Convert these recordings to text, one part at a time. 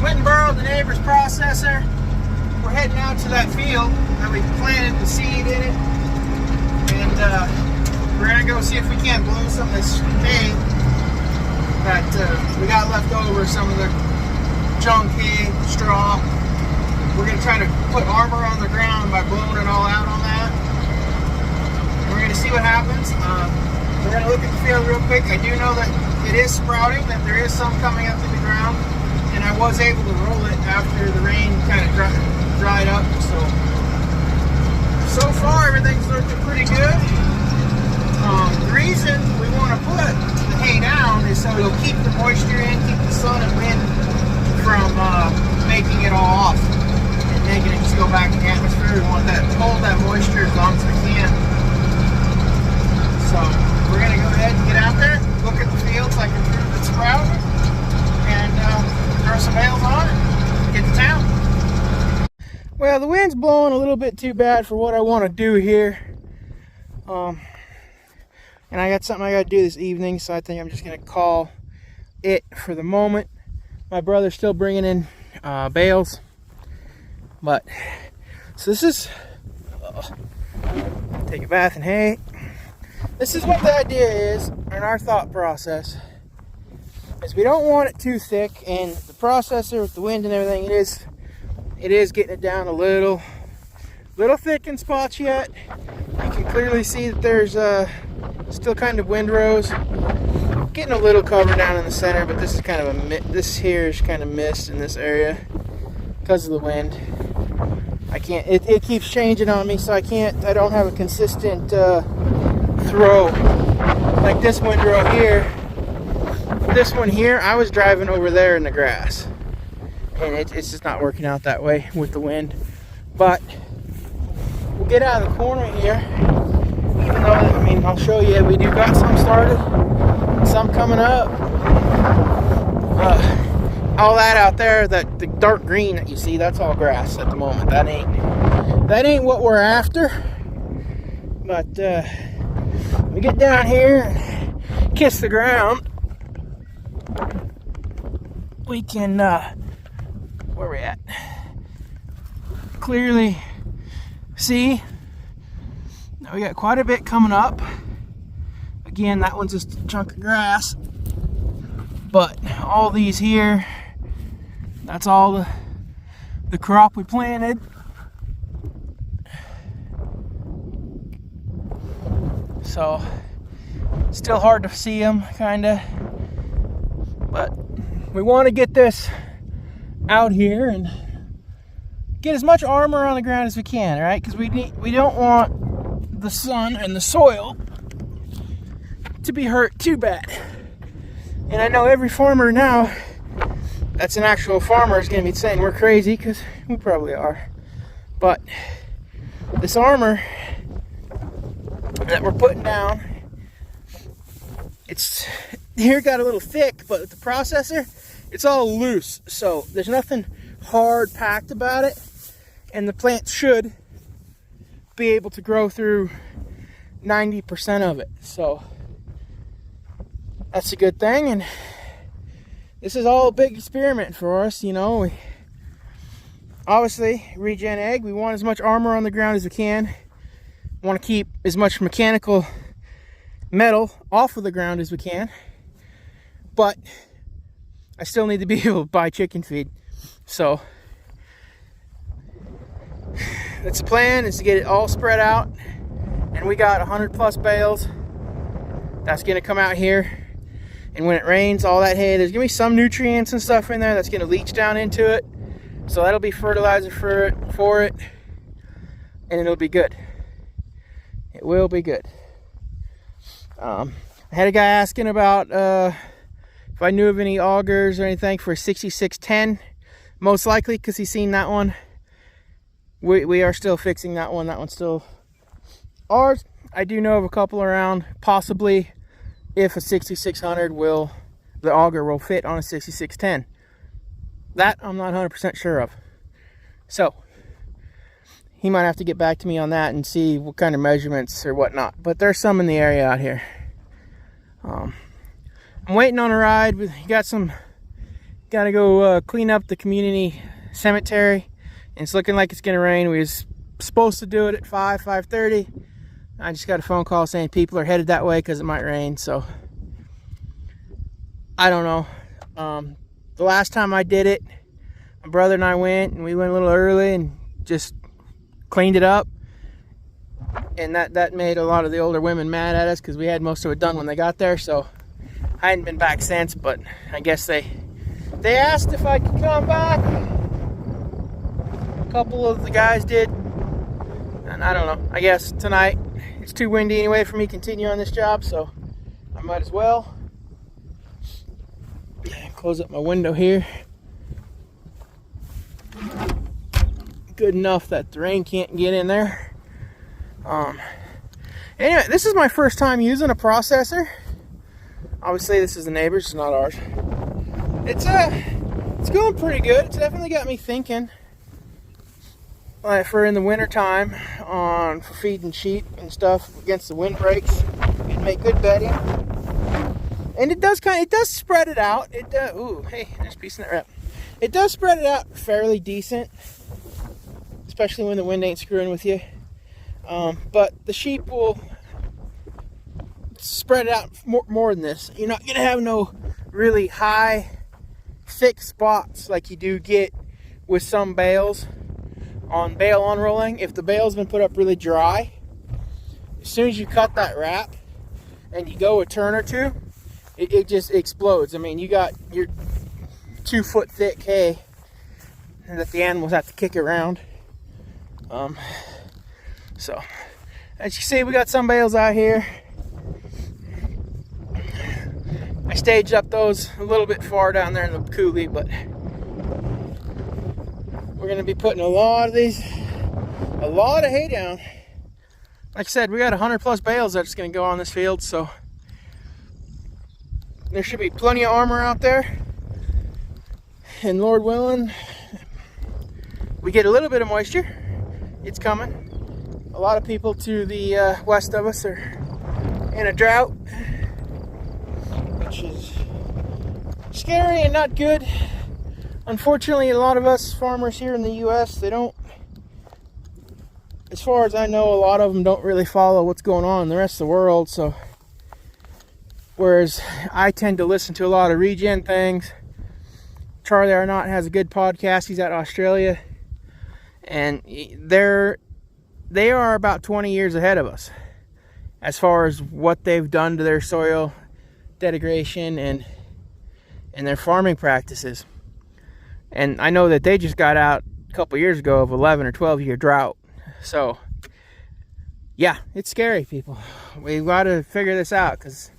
went and borrowed the neighbor's processor. We're heading out to that field that we planted the seed in it. And we're going to go see if we can't blow some of this hay that we got left over, some of the junk hay, straw. We're going to try to put armor on the ground by blowing it all out on that. And we're going to see what happens. We're going to look at the field real quick. I do know that it is sprouting, that there is some coming up to the ground. And I was able to roll it after the rain kind of dried up. So far everything's looking pretty good. The reason we want to put the hay down is so it'll keep the moisture in, keep the sun and wind from making it all off and making it just go back in the atmosphere. We want that to hold that moisture as long as we can. So we're going to go ahead and get out there, look at the fields like it's sprouting, and throw some bales on it, get to town. Well, the wind's blowing a little bit too bad for what I want to do here. And I got something I got to do this evening, so I think I'm just going to call it for the moment. My brother's still bringing in bales. But, so this is, take a bath in hay. This is what the idea is, and our thought process is we don't want it too thick, and the processor with the wind and everything, it is getting it down a little thick in spots yet. You can clearly see that there's still kind of windrows. Getting a little cover down in the center, but this is kind of this here is kind of mist in this area because of the wind. I can't. It keeps changing on me, so I don't have a consistent throw like this windrow here. This one here, I was driving over there in the grass, and it's just not working out that way with the wind. But we'll get out of the corner here, even though, I mean, I'll show you, we do got some started, some coming up. All that out there, the dark green that you see, that's all grass at the moment. That ain't what we're after. But we get down here and kiss the ground. We can, where we at? Clearly see, we got quite a bit coming up. Again, that one's just a chunk of grass. But all these here, that's all the crop we planted. So, still hard to see them, kinda. But we want to get this out here and get as much armor on the ground as we can, right? Because we don't want the sun and the soil to be hurt too bad. And I know every farmer now that's an actual farmer is going to be saying we're crazy, because we probably are. But this armor that we're putting down, it's here got a little thick, but with the processor, it's all loose. So there's nothing hard packed about it, and the plant should be able to grow through 90% of it. So that's a good thing, and this is all a big experiment for us, you know. Obviously, Regen Ag, we want as much armor on the ground as we can. We want to keep as much mechanical metal off of the ground as we can. But I still need to be able to buy chicken feed. So that's the plan, is to get it all spread out. And we got 100+ bales that's going to come out here. And when it rains, all that hay, there's going to be some nutrients and stuff in there that's going to leach down into it. So that'll be fertilizer for it. And it'll be good. It will be good. I had a guy asking about if I knew of any augers or anything for 6610. Most likely, because he's seen that one. We are still fixing that one. That one's still ours. I do know of a couple around, possibly if a 6600 the auger will fit on a 6610. That I'm not 100% sure of. So he might have to get back to me on that and see what kind of measurements or whatnot. But there's some in the area out here. I'm waiting on a ride. We got some Gotta go clean up the community cemetery. And it's looking like it's gonna rain. We was supposed to do it at 5:30. I just got a phone call saying people are headed that way because it might rain. So I don't know. The last time I did it, my brother and I went, and we went a little early and just cleaned it up. And that made a lot of the older women mad at us because we had most of it done when they got there. So I hadn't been back since, but I guess they asked if I could come back. A couple of the guys did. And I don't know. I guess tonight it's too windy anyway for me to continue on this job, so I might as well. Close up my window here. Good enough that the rain can't get in there. Anyway, this is my first time using a processor. Obviously, this is the neighbor's, it's not ours. It's going pretty good. It's definitely got me thinking. Like for in the winter time, for feeding sheep and stuff against the windbreaks, it'd make good bedding. And it does spread it out. Ooh, hey, there's a piece in that wrap. It does spread it out fairly decent, especially when the wind ain't screwing with you. But the sheep will spread it out more than this. You're not gonna have no really high, thick spots like you do get with some bales on bale unrolling. If the bale's been put up really dry, as soon as you cut that wrap and you go a turn or two, it just explodes. I mean, you got your 2 foot thick hay that the animals have to kick around. So as you see, we got some bales out here. I staged up those a little bit far down there in the coulee, but we're gonna be putting a lot of hay down. Like I said, we got 100 plus bales that's gonna go on this field, so there should be plenty of armor out there. And Lord willing, we get a little bit of moisture. It's coming. A lot of people to the west of us are in a drought, which is scary and not good. Unfortunately, a lot of us farmers here in the US, they don't, as far as I know, a lot of them don't really follow what's going on in the rest of the world. So whereas I tend to listen to a lot of regen things. Charlie Arnott has a good podcast. He's out of Australia, and they are about 20 years ahead of us as far as what they've done to their soil degradation and their farming practices. And I know that they just got out a couple years ago of 11 or 12 year drought. So yeah, it's scary, people. We got to figure this out, because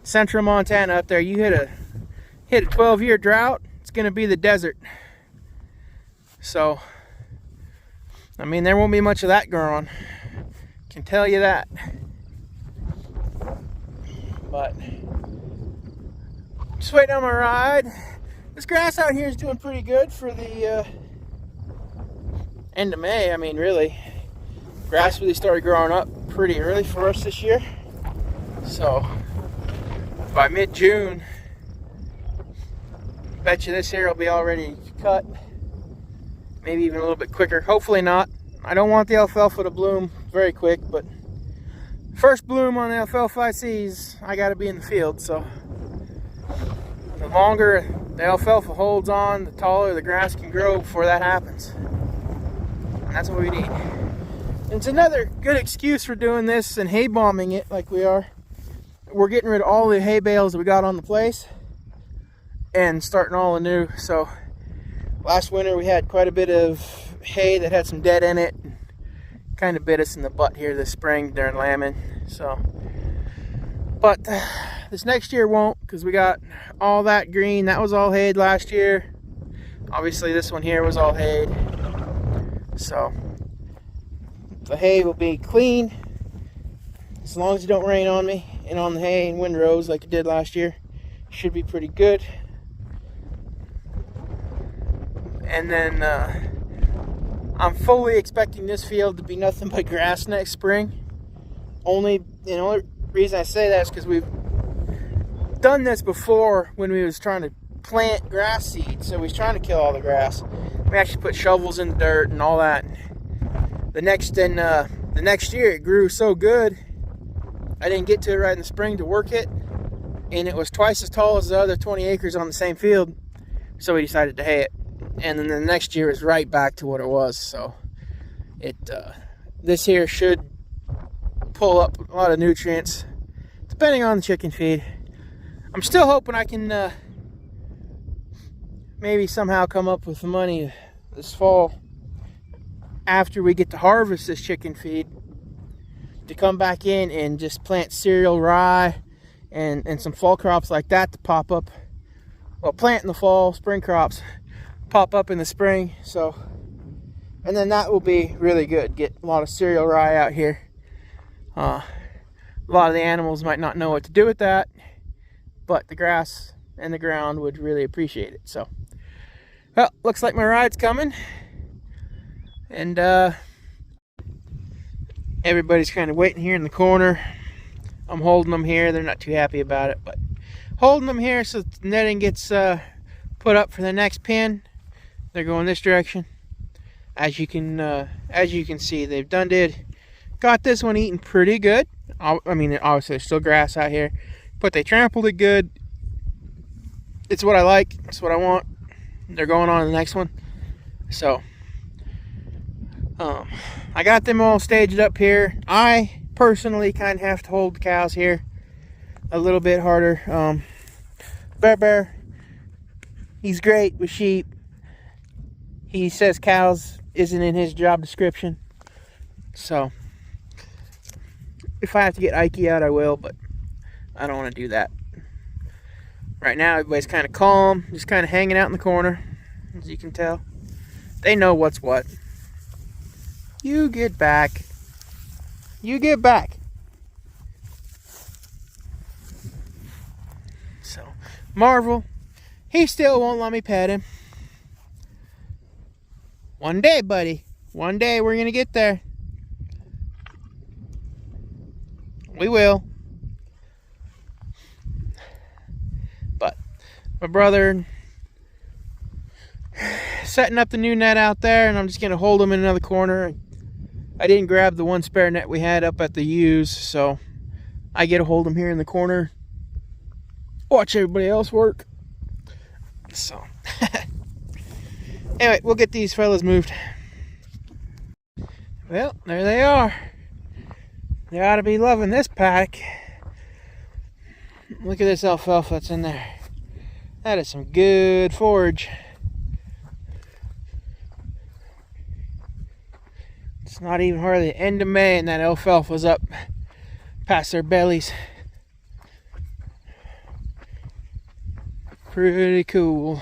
central Montana up there, you hit a 12-year drought, it's going to be the desert. So I mean, there won't be much of that growing, can tell you that. But just waiting on my ride. This grass out here is doing pretty good for the end of May. I mean, really, grass really started growing up pretty early for us this year. So by mid-June, bet you this here will be already cut. Maybe even a little bit quicker. Hopefully not. I don't want the alfalfa to bloom very quick, but first bloom on the alfalfa I see is I got to be in the field. So the longer the alfalfa holds on, the taller the grass can grow before that happens. And that's what we need. And it's another good excuse for doing this and hay bombing it like we are. We're getting rid of all the hay bales that we got on the place and starting all anew. So last winter we had quite a bit of hay that had some dead in it. Kind of bit us in the butt here this spring during lambing. So, but this next year won't, because we got all that green. That was all hayed last year. Obviously this one here was all hayed. So the hay will be clean as long as it don't rain on me and on the hay and windrows like it did last year. Should be pretty good. And then I'm fully expecting this field to be nothing but grass next spring. Only reason I say that is because we've done this before when we was trying to plant grass seed, so he's trying to kill all the grass. We actually put shovels in the dirt and all that. The next year it grew so good, I didn't get to it right in the spring to work it, and it was twice as tall as the other 20 acres on the same field, so we decided to hay it. And then the next year is right back to what it was. So this here should pull up a lot of nutrients, depending on the chicken feed. I'm still hoping I can maybe somehow come up with the money this fall, after we get to harvest this chicken feed, to come back in and just plant cereal rye and some fall crops like that to pop up. Well, plant in the fall, spring crops pop up in the spring. So, and then that will be really good. Get a lot of cereal rye out here. A lot of the animals might not know what to do with that, but the grass and the ground would really appreciate it. So, well, looks like my ride's coming. And everybody's kind of waiting here in the corner. I'm holding them here. They're not too happy about it, but holding them here so the netting gets put up for the next pen. They're going this direction. As you can see, they've got this one eating pretty good. I mean, obviously there's still grass out here, but they trampled it good. It's what I like. It's what I want. They're going on to the next one. So I got them all staged up here. I personally kind of have to hold the cows here a little bit harder. Bear, he's great with sheep. He says cows isn't in his job description. So if I have to get Ike out, I will, but I don't want to do that. Right now, everybody's kind of calm, just kind of hanging out in the corner, as you can tell. They know what's what. You get back. You get back. So, Marvel, he still won't let me pet him. One day, buddy. One day we're going to get there. We will. But my brother setting up the new net out there, and I'm just going to hold him in another corner. I didn't grab the one spare net we had up at the U's, so I get to hold him here in the corner. Watch everybody else work. So, anyway, we'll get these fellas moved. Well, there they are. They ought to be loving this paddock. Look at this alfalfa that's in there. That is some good forage. It's not even hardly the end of May and that alfalfa's up past their bellies. Pretty cool.